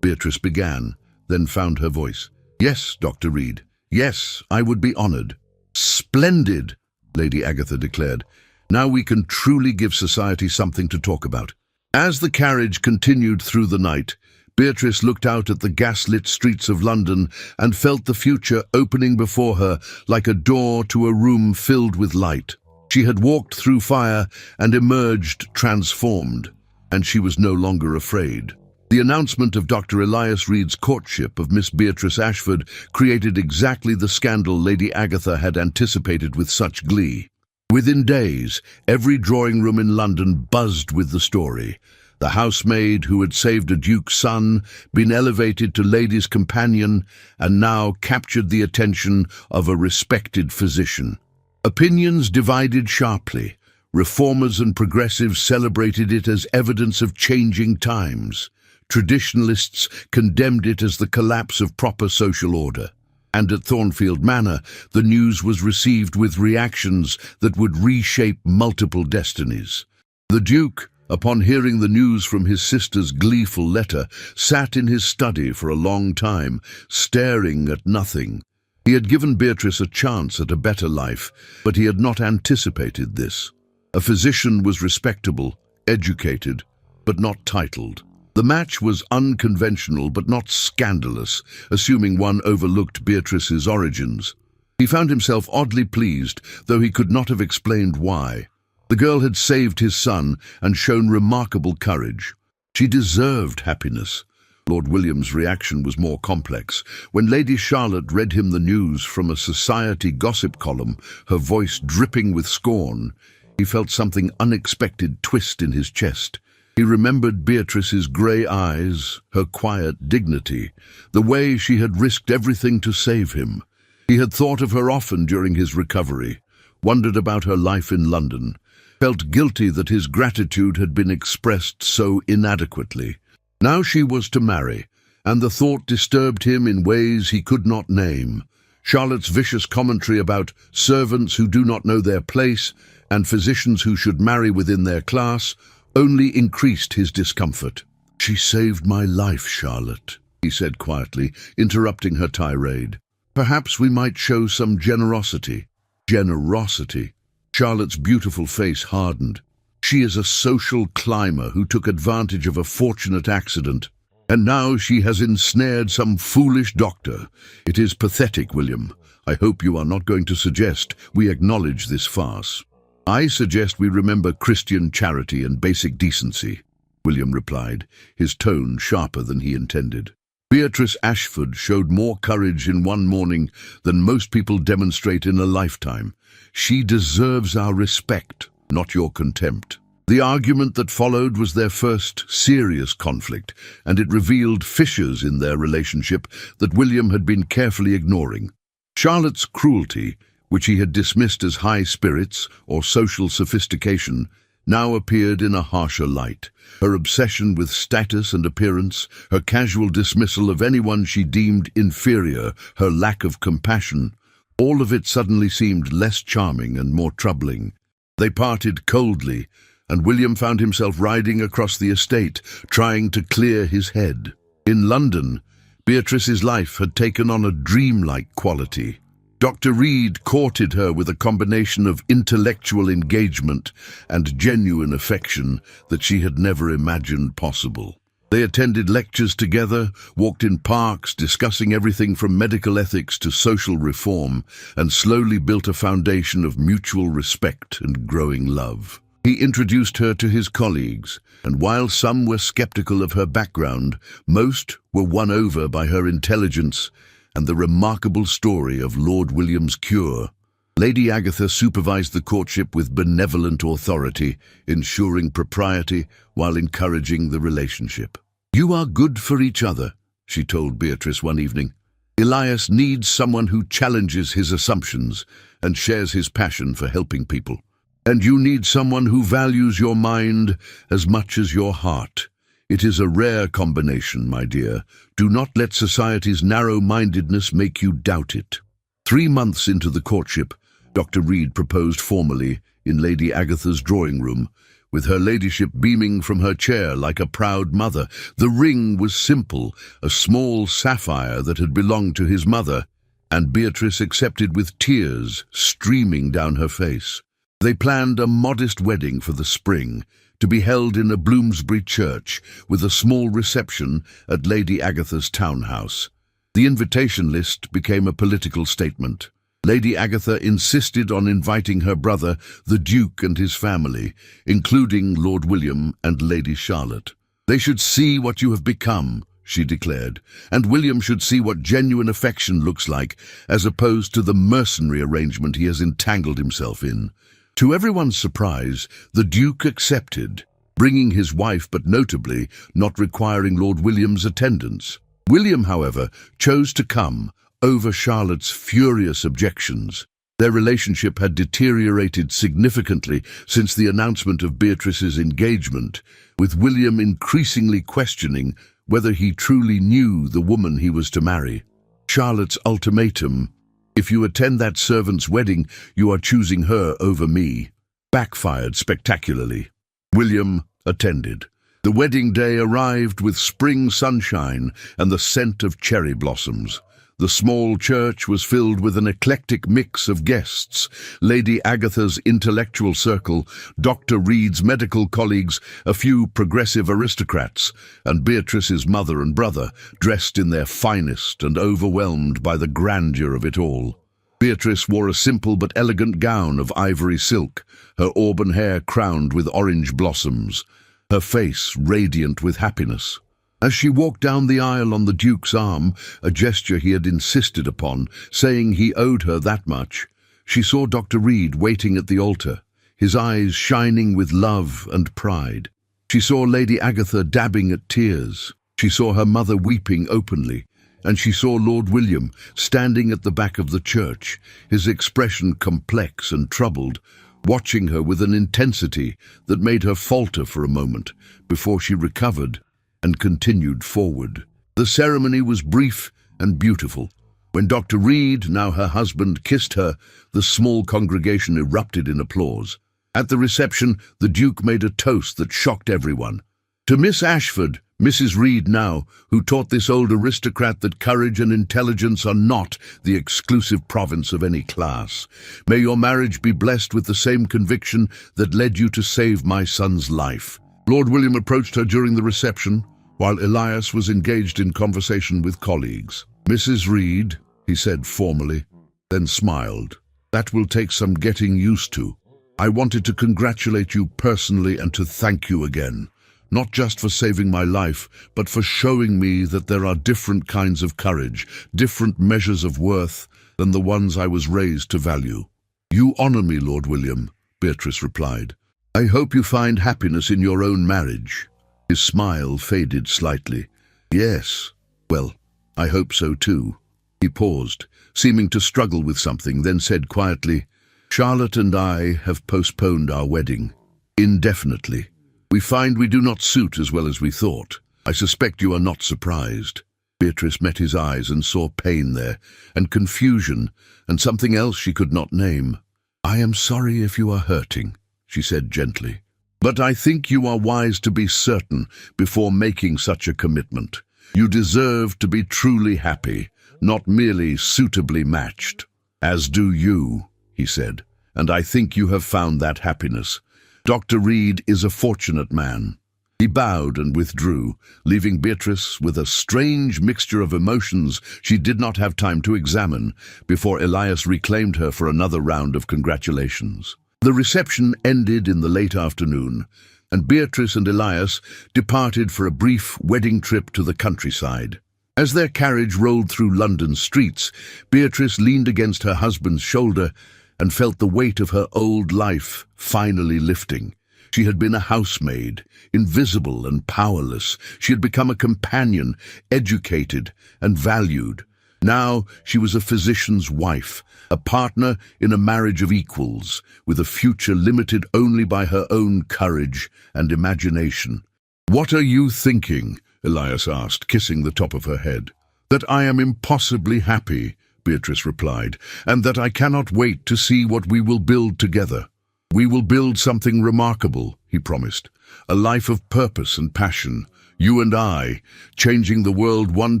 Beatrice began, then found her voice. "Yes, Dr. Reed. Yes, I would be honored." "Splendid," Lady Agatha declared. "Now we can truly give society something to talk about." As the carriage continued through the night, Beatrice looked out at the gas-lit streets of London and felt the future opening before her like a door to a room filled with light. She had walked through fire and emerged transformed, and she was no longer afraid. The announcement of Dr. Elias Reed's courtship of Miss Beatrice Ashford created exactly the scandal Lady Agatha had anticipated with such glee. Within days, every drawing room in London buzzed with the story. The housemaid who had saved a duke's son, been elevated to lady's companion, and now captured the attention of a respected physician. Opinions divided sharply. Reformers and progressives celebrated it as evidence of changing times. Traditionalists condemned it as the collapse of proper social order. And at Thornfield Manor, the news was received with reactions that would reshape multiple destinies. The Duke, upon hearing the news from his sister's gleeful letter, sat in his study for a long time, staring at nothing. He had given Beatrice a chance at a better life, but he had not anticipated this. A physician was respectable, educated, but not titled. The match was unconventional but not scandalous, assuming one overlooked Beatrice's origins. He found himself oddly pleased, though he could not have explained why. The girl had saved his son and shown remarkable courage. She deserved happiness. Lord William's reaction was more complex. When Lady Charlotte read him the news from a society gossip column, her voice dripping with scorn, he felt something unexpected twist in his chest. He remembered Beatrice's grey eyes, her quiet dignity, the way she had risked everything to save him. He had thought of her often during his recovery, wondered about her life in London, felt guilty that his gratitude had been expressed so inadequately. Now she was to marry, and the thought disturbed him in ways he could not name. Charlotte's vicious commentary about servants who do not know their place and physicians who should marry within their class only increased his discomfort. "She saved my life, Charlotte," he said quietly, interrupting her tirade. "Perhaps we might show some generosity." Generosity? Charlotte's beautiful face hardened. She is a social climber who took advantage of a fortunate accident, and now she has ensnared some foolish doctor. It is pathetic, William. I hope you are not going to suggest we acknowledge this farce. "I suggest we remember Christian charity and basic decency," William replied, his tone sharper than he intended. Beatrice Ashford showed more courage in one morning than most people demonstrate in a lifetime. She deserves our respect, not your contempt. The argument that followed was their first serious conflict, and it revealed fissures in their relationship that William had been carefully ignoring. Charlotte's cruelty, which he had dismissed as high spirits or social sophistication, now appeared in a harsher light. Her obsession with status and appearance, her casual dismissal of anyone she deemed inferior, her lack of compassion, all of it suddenly seemed less charming and more troubling. They parted coldly, and William found himself riding across the estate, trying to clear his head. In London, Beatrice's life had taken on a dreamlike quality. Dr. Reed courted her with a combination of intellectual engagement and genuine affection that she had never imagined possible. They attended lectures together, walked in parks, discussing everything from medical ethics to social reform, and slowly built a foundation of mutual respect and growing love. He introduced her to his colleagues, and while some were skeptical of her background, most were won over by her intelligence and the remarkable story of Lord William's cure. Lady Agatha supervised the courtship with benevolent authority, ensuring propriety while encouraging the relationship. "You are good for each other," she told Beatrice one evening. "Elias needs someone who challenges his assumptions and shares his passion for helping people. And you need someone who values your mind as much as your heart. It is a rare combination, my dear. Do not let society's narrow-mindedness make you doubt it." 3 months into the courtship, Dr. Reed proposed formally in Lady Agatha's drawing room, with her ladyship beaming from her chair like a proud mother. The ring was simple, a small sapphire that had belonged to his mother, and Beatrice accepted with tears streaming down her face. They planned a modest wedding for the spring, to be held in a Bloomsbury church, with a small reception at Lady Agatha's townhouse. The invitation list became a political statement. Lady Agatha insisted on inviting her brother, the Duke, and his family, including Lord William and Lady Charlotte. "They should see what you have become," she declared, "and William should see what genuine affection looks like, as opposed to the mercenary arrangement he has entangled himself in." To everyone's surprise, the Duke accepted, bringing his wife but notably not requiring Lord William's attendance. William, however, chose to come over Charlotte's furious objections. Their relationship had deteriorated significantly since the announcement of Beatrice's engagement, with William increasingly questioning whether he truly knew the woman he was to marry. Charlotte's ultimatum, "If you attend that servant's wedding, you are choosing her over me," backfired spectacularly. William attended. The wedding day arrived with spring sunshine and the scent of cherry blossoms. The small church was filled with an eclectic mix of guests: Lady Agatha's intellectual circle, Dr. Reed's medical colleagues, a few progressive aristocrats, and Beatrice's mother and brother, dressed in their finest and overwhelmed by the grandeur of it all. Beatrice wore a simple but elegant gown of ivory silk, her auburn hair crowned with orange blossoms, her face radiant with happiness. As she walked down the aisle on the Duke's arm, a gesture he had insisted upon, saying he owed her that much, she saw Dr. Reed waiting at the altar, his eyes shining with love and pride. She saw Lady Agatha dabbing at tears. She saw her mother weeping openly, and she saw Lord William standing at the back of the church, his expression complex and troubled, watching her with an intensity that made her falter for a moment before she recovered and continued forward. The ceremony was brief and beautiful. When Dr. Reed, now her husband, kissed her, the small congregation erupted in applause. At the reception, the Duke made a toast that shocked everyone. To Miss Ashford, Mrs. Reed now, who taught this old aristocrat that courage and intelligence are not the exclusive province of any class. May your marriage be blessed with the same conviction that led you to save my son's life. Lord William approached her during the reception, while Elias was engaged in conversation with colleagues. "Mrs. Reed," he said formally, then smiled. "That will take some getting used to. I wanted to congratulate you personally and to thank you again, not just for saving my life, but for showing me that there are different kinds of courage, different measures of worth than the ones I was raised to value." "You honor me, Lord William," Beatrice replied. "I hope you find happiness in your own marriage." His smile faded slightly. "Yes, well, I hope so too." He paused, seeming to struggle with something, then said quietly, "Charlotte and I have postponed our wedding indefinitely. We find we do not suit as well as we thought. I suspect you are not surprised." Beatrice met his eyes and saw pain there, and confusion, and something else she could not name. "I am sorry if you are hurting," she said gently. "But I think you are wise to be certain before making such a commitment. You deserve to be truly happy, not merely suitably matched." "As do you," he said, "and I think you have found that happiness. Dr. Reed is a fortunate man." He bowed and withdrew, leaving Beatrice with a strange mixture of emotions she did not have time to examine before Elias reclaimed her for another round of congratulations. The reception ended in the late afternoon, and Beatrice and Elias departed for a brief wedding trip to the countryside. As their carriage rolled through London streets, Beatrice leaned against her husband's shoulder and felt the weight of her old life finally lifting. She had been a housemaid, invisible and powerless. She had become a companion, educated and valued. Now she was a physician's wife, a partner in a marriage of equals, with a future limited only by her own courage and imagination. "What are you thinking?" Elias asked, kissing the top of her head. "That I am impossibly happy," Beatrice replied, "and that I cannot wait to see what we will build together." "We will build something remarkable," he promised, "a life of purpose and passion. You and I, changing the world one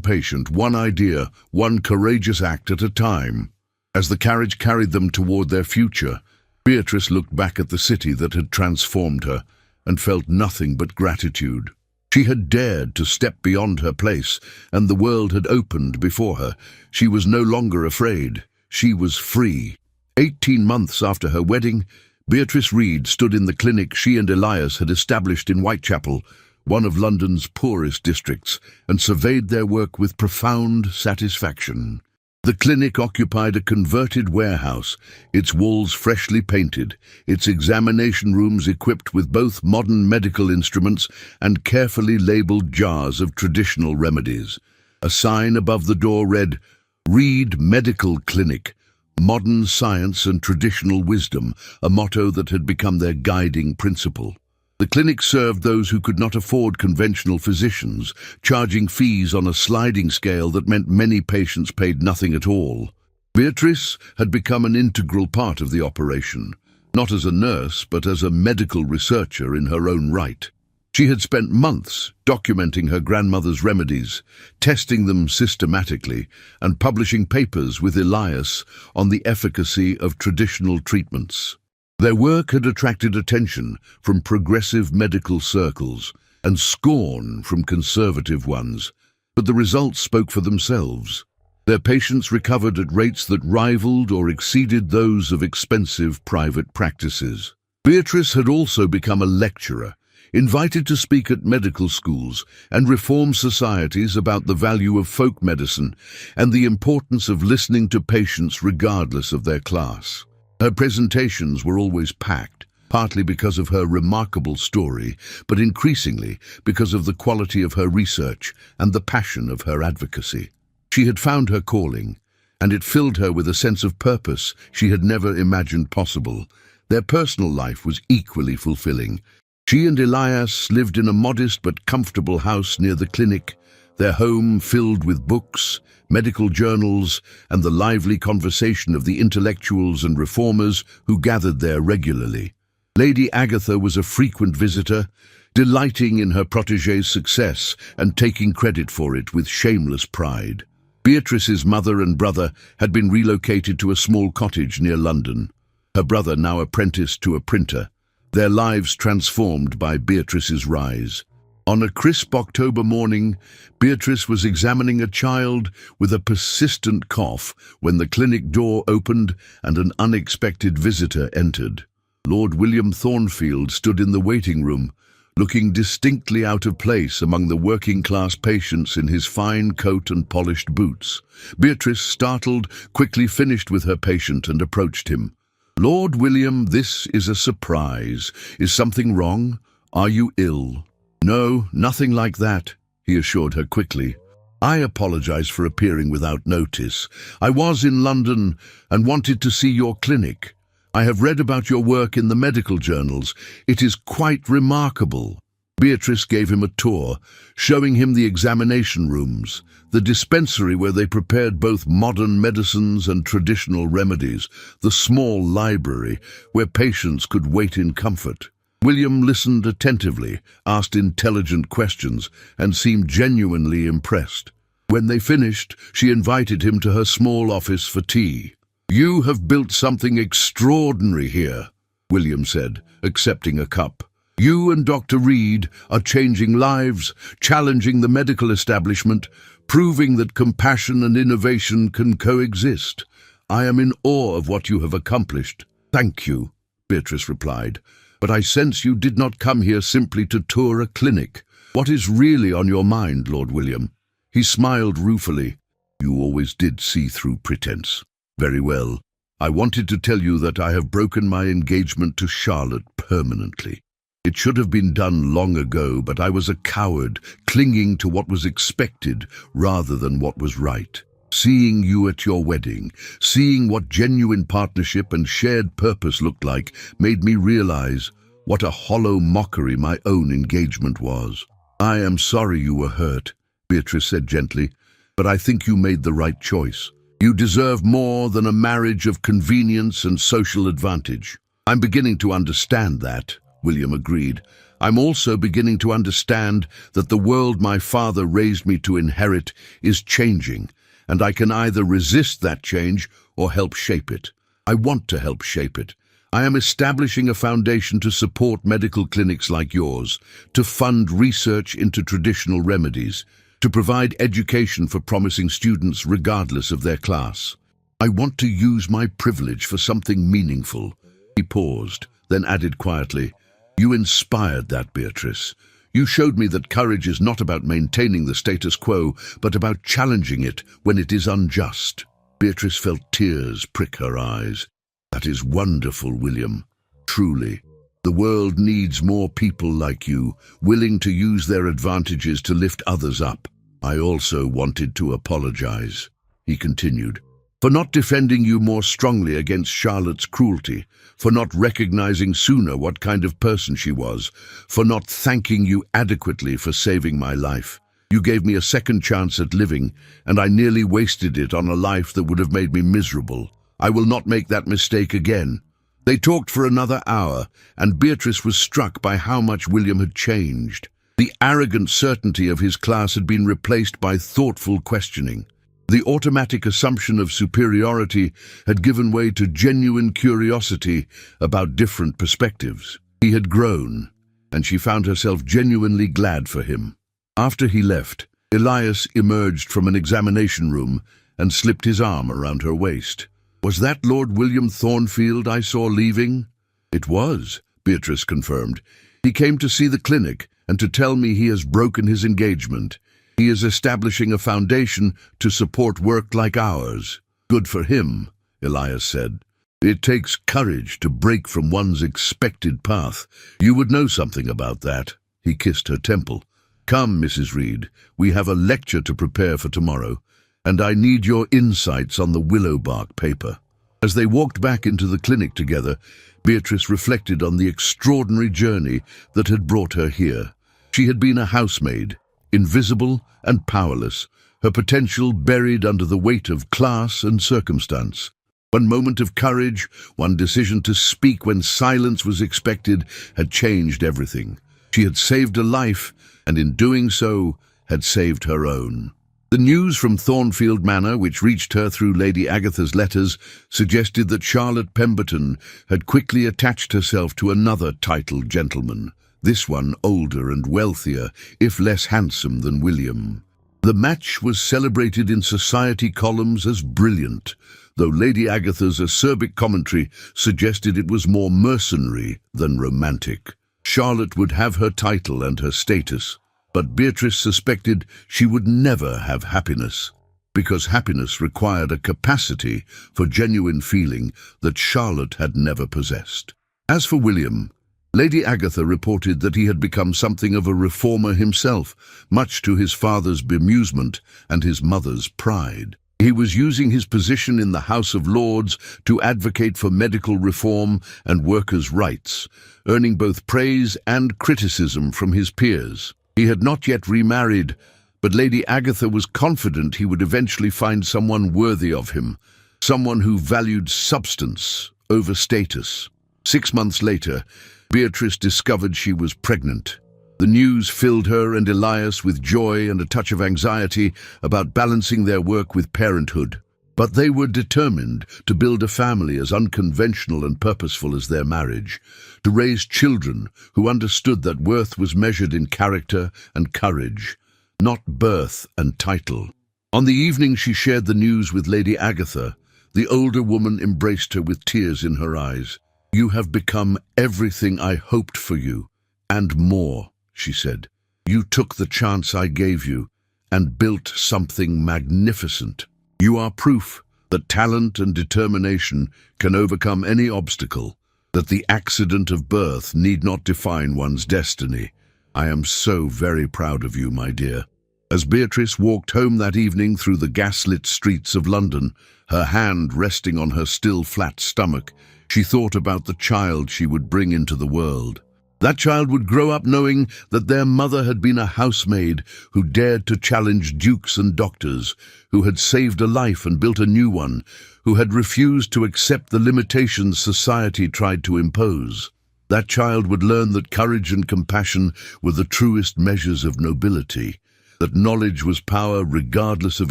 patient, one idea, one courageous act at a time." As the carriage carried them toward their future, Beatrice looked back at the city that had transformed her and felt nothing but gratitude. She had dared to step beyond her place, and the world had opened before her. She was no longer afraid. She was free. 18 months after her wedding, Beatrice Reed stood in the clinic she and Elias had established in Whitechapel, one of London's poorest districts, and surveyed their work with profound satisfaction. The clinic occupied a converted warehouse, its walls freshly painted, its examination rooms equipped with both modern medical instruments and carefully labeled jars of traditional remedies. A sign above the door read, "Reed Medical Clinic, Modern Science and Traditional Wisdom," a motto that had become their guiding principle. The clinic served those who could not afford conventional physicians, charging fees on a sliding scale that meant many patients paid nothing at all. Beatrice had become an integral part of the operation, not as a nurse, but as a medical researcher in her own right. She had spent months documenting her grandmother's remedies, testing them systematically, and publishing papers with Elias on the efficacy of traditional treatments. Their work had attracted attention from progressive medical circles and scorn from conservative ones, but the results spoke for themselves. Their patients recovered at rates that rivaled or exceeded those of expensive private practices. Beatrice had also become a lecturer, invited to speak at medical schools and reform societies about the value of folk medicine and the importance of listening to patients regardless of their class. Her presentations were always packed, partly because of her remarkable story, but increasingly because of the quality of her research and the passion of her advocacy. She had found her calling, and it filled her with a sense of purpose she had never imagined possible. Their personal life was equally fulfilling. She and Elias lived in a modest but comfortable house near the clinic, their home filled with books, medical journals, and the lively conversation of the intellectuals and reformers who gathered there regularly. Lady Agatha was a frequent visitor, delighting in her protégé's success and taking credit for it with shameless pride. Beatrice's mother and brother had been relocated to a small cottage near London, her brother now apprenticed to a printer, their lives transformed by Beatrice's rise. On a crisp October morning, Beatrice was examining a child with a persistent cough when the clinic door opened and an unexpected visitor entered. Lord William Thornfield stood in the waiting room, looking distinctly out of place among the working-class patients in his fine coat and polished boots. Beatrice, startled, quickly finished with her patient and approached him. "Lord William, this is a surprise. Is something wrong? Are you ill?" "No, nothing like that," he assured her quickly. "I apologize for appearing without notice. I was in London and wanted to see your clinic. I have read about your work in the medical journals. It is quite remarkable." Beatrice gave him a tour, showing him the examination rooms, the dispensary where they prepared both modern medicines and traditional remedies, the small library where patients could wait in comfort. William listened attentively, asked intelligent questions, and seemed genuinely impressed. When they finished, she invited him to her small office for tea. "You have built something extraordinary here," William said, accepting a cup. "You and Dr. Reed are changing lives, challenging the medical establishment, proving that compassion and innovation can coexist. I am in awe of what you have accomplished." "Thank you," Beatrice replied, "but I sense you did not come here simply to tour a clinic. What is really on your mind, Lord William?" He smiled ruefully. "You always did see through pretense. Very well. I wanted to tell you that I have broken my engagement to Charlotte permanently. It should have been done long ago, but I was a coward, clinging to what was expected rather than what was right. Seeing you at your wedding, seeing what genuine partnership and shared purpose looked like, made me realize what a hollow mockery my own engagement was." "I am sorry you were hurt," Beatrice said gently, "but I think you made the right choice. You deserve more than a marriage of convenience and social advantage." "I'm beginning to understand that," William agreed. "I'm also beginning to understand that the world my father raised me to inherit is changing, and I can either resist that change or help shape it. I want to help shape it. I am establishing a foundation to support medical clinics like yours, to fund research into traditional remedies, to provide education for promising students regardless of their class. I want to use my privilege for something meaningful." He paused, then added quietly, "You inspired that, Beatrice. You showed me that courage is not about maintaining the status quo, but about challenging it when it is unjust." Beatrice felt tears prick her eyes. "That is wonderful, William. Truly. The world needs more people like you, willing to use their advantages to lift others up." "I also wanted to apologize," he continued, "for not defending you more strongly against Charlotte's cruelty, for not recognizing sooner what kind of person she was, for not thanking you adequately for saving my life. You gave me a second chance at living, and I nearly wasted it on a life that would have made me miserable. I will not make that mistake again." They talked for another hour, and Beatrice was struck by how much William had changed. The arrogant certainty of his class had been replaced by thoughtful questioning. The automatic assumption of superiority had given way to genuine curiosity about different perspectives. He had grown, and she found herself genuinely glad for him. After he left, Elias emerged from an examination room and slipped his arm around her waist. "Was that Lord William Thornfield I saw leaving?" "It was," Beatrice confirmed. "He came to see the clinic and to tell me he has broken his engagement. He is establishing a foundation to support work like ours." "Good for him," Elias said. "It takes courage to break from one's expected path. You would know something about that." He kissed her temple. "Come, Mrs. Reed, we have a lecture to prepare for tomorrow, and I need your insights on the willow bark paper." As they walked back into the clinic together, Beatrice reflected on the extraordinary journey that had brought her here. She had been a housemaid, invisible and powerless, her potential buried under the weight of class and circumstance. One moment of courage, one decision to speak when silence was expected, had changed everything. She had saved a life, and in doing so, had saved her own. The news from Thornfield Manor, which reached her through Lady Agatha's letters, suggested that Charlotte Pemberton had quickly attached herself to another titled gentleman, this one older and wealthier, if less handsome than William. The match was celebrated in society columns as brilliant, though Lady Agatha's acerbic commentary suggested it was more mercenary than romantic. Charlotte would have her title and her status, but Beatrice suspected she would never have happiness, because happiness required a capacity for genuine feeling that Charlotte had never possessed. As for William, Lady Agatha reported that he had become something of a reformer himself, much to his father's bemusement and his mother's pride. He was using his position in the House of Lords to advocate for medical reform and workers' rights, earning both praise and criticism from his peers. He had not yet remarried, but Lady Agatha was confident he would eventually find someone worthy of him, someone who valued substance over status. 6 months later, Beatrice discovered she was pregnant. The news filled her and Elias with joy and a touch of anxiety about balancing their work with parenthood. But they were determined to build a family as unconventional and purposeful as their marriage, to raise children who understood that worth was measured in character and courage, not birth and title. On the evening she shared the news with Lady Agatha, the older woman embraced her with tears in her eyes. "You have become everything I hoped for you, and more," she said. "You took the chance I gave you and built something magnificent. You are proof that talent and determination can overcome any obstacle, that the accident of birth need not define one's destiny. I am so very proud of you, my dear." As Beatrice walked home that evening through the gaslit streets of London, her hand resting on her still flat stomach, she thought about the child she would bring into the world. That child would grow up knowing that their mother had been a housemaid who dared to challenge dukes and doctors, who had saved a life and built a new one, who had refused to accept the limitations society tried to impose. That child would learn that courage and compassion were the truest measures of nobility, that knowledge was power regardless of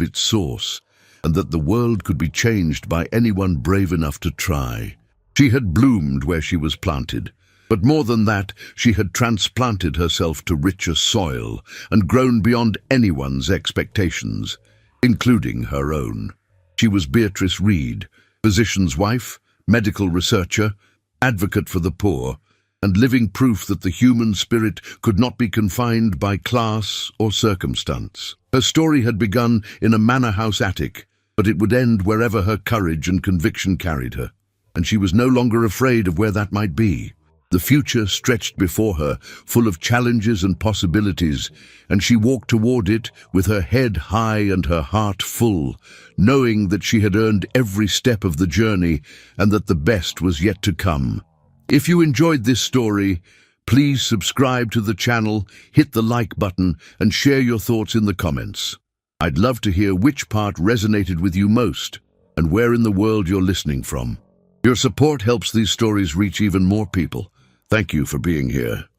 its source, and that the world could be changed by anyone brave enough to try. She had bloomed where she was planted. But more than that, she had transplanted herself to richer soil and grown beyond anyone's expectations, including her own. She was Beatrice Reed, physician's wife, medical researcher, advocate for the poor, and living proof that the human spirit could not be confined by class or circumstance. Her story had begun in a manor house attic, but it would end wherever her courage and conviction carried her, and she was no longer afraid of where that might be. The future stretched before her, full of challenges and possibilities, and she walked toward it with her head high and her heart full, knowing that she had earned every step of the journey and that the best was yet to come. If you enjoyed this story, please subscribe to the channel, hit the like button, and share your thoughts in the comments. I'd love to hear which part resonated with you most and where in the world you're listening from. Your support helps these stories reach even more people. Thank you for being here.